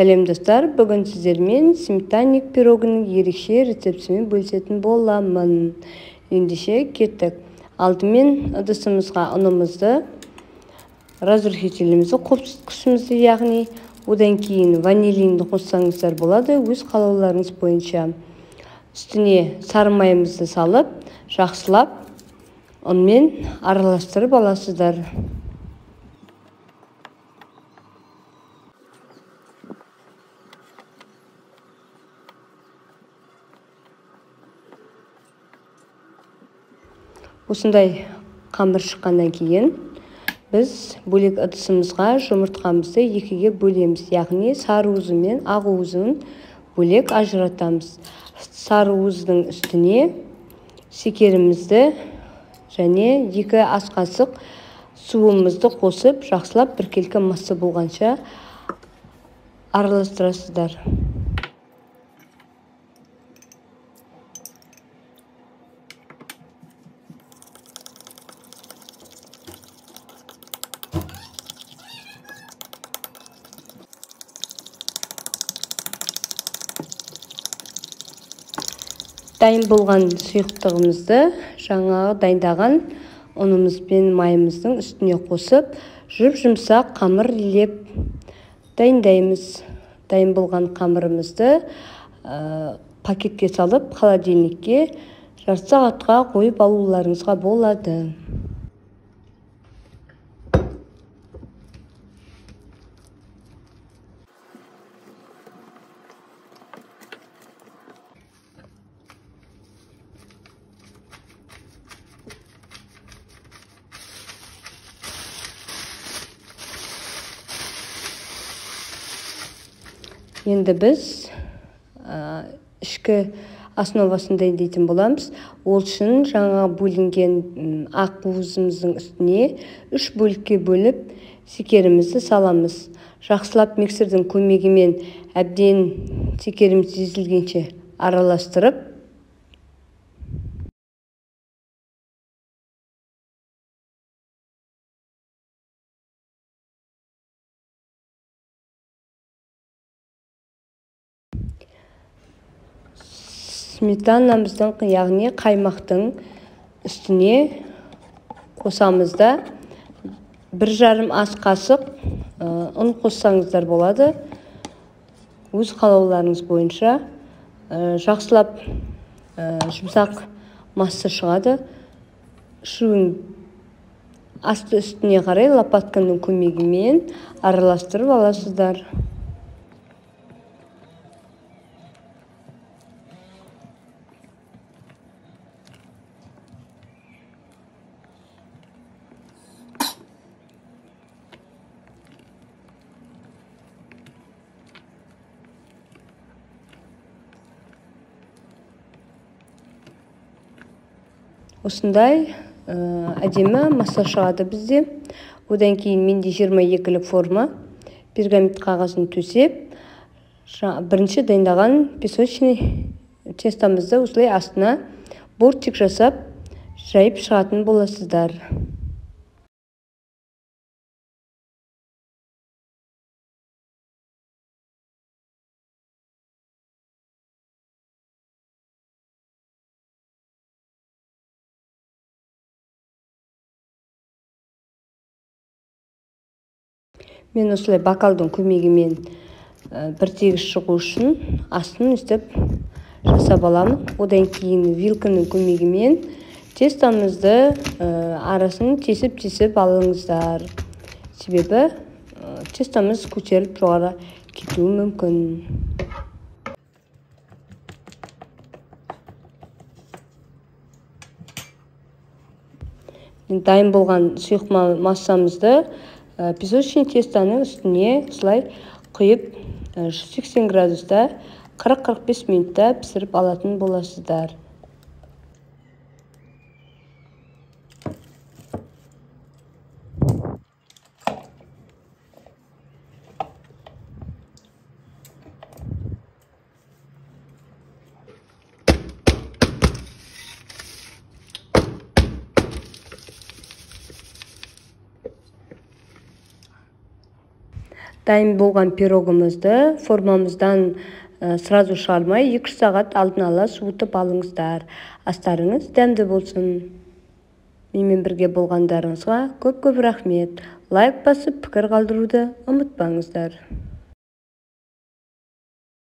Сәлем достар, бүгін сіздермен сметанник пирогының ерекше рецептісімен бөлісетін боламын. Ендеше кеттік. Алдымен ыдысымызға ұнымызды, разрыхителімізді қосқышымызды, яғни одан кейін ванилинді қоссаңыздар болады, өз қалауларыңыз бойынша. Үстіне сары майымызды салып, жақсылап, онымен араластырып аласыздар. Осындай қамыр шыққаннан кейін біз бөлек ыдысымызға жұмыртқамызды екіге бөлеміз, яғни сары уызы мен ақ уызын бөлек ажыратамыз. Сары уыздың үстіне шекерімізді және 2 ас қасық суымызды қосып, жақсылап біркелкі масса болғанша араластырасыздар. Дайын болған сұйықтығымызды жаңағы дайындаған ұнымыз бен майымыздың үстіне қосып, жұмсақ қамыр илеп дайындаймыз. Дайын болған қамырымызды пакетке салып, холодильникке жарты сағатқа қойып алуларыңызға болады. Енді біз ішкі основасын дайындайтын боламыз. Ол үшін жаңа бөлінген ақ уызымыздың үстіне 3 бөлікке бөліп шекерімізді саламыз. Жақсылап миксердің көмегімен әбден шекеріміз езілгенше араластырып, сметанамыздың, яғни қаймақтың үстіне қосамыз да 1,5 ас қасық ұн қоссаңыздар болады. Өз қалауларыңыз бойынша жақсылап жұмсақ масса шығады. Шуын асты үстіне қарай лопатканың көмегімен араластырып аласыздар. Осындай әдемі масса шығады бізде. Одан кейін менде 22-лік форма пергамент қағазын төсеп, бірінші дайындаған песочный тестамызды осылай астына бортик жасап, жайып шығатын боласыздар. Мен осылай бокалдың көмегімен бір тегіс шығу үшін астын үстіп жасап аламын. Одан кейін вилканың көмегімен тестамызды арасын тесіп алыңыздар. Себебі тестамыз көтеріліп жоғары кетуі мүмкін. Дайын болған сұйық массамызды песочный тестаның үстіне слай құйып 180 градуста 40-45 минутта пісіріп алатын боласыздар. Дайын болған пирогымызды формамыздан сразу шығармай 2 сағат алдын ала суытып алыңыздар. Астарыңыз дәмді болсын. Менімен бірге болғандарыңызға көп рахмет. Лайк басып, пікір қалдыруды ұмытпаңыздар.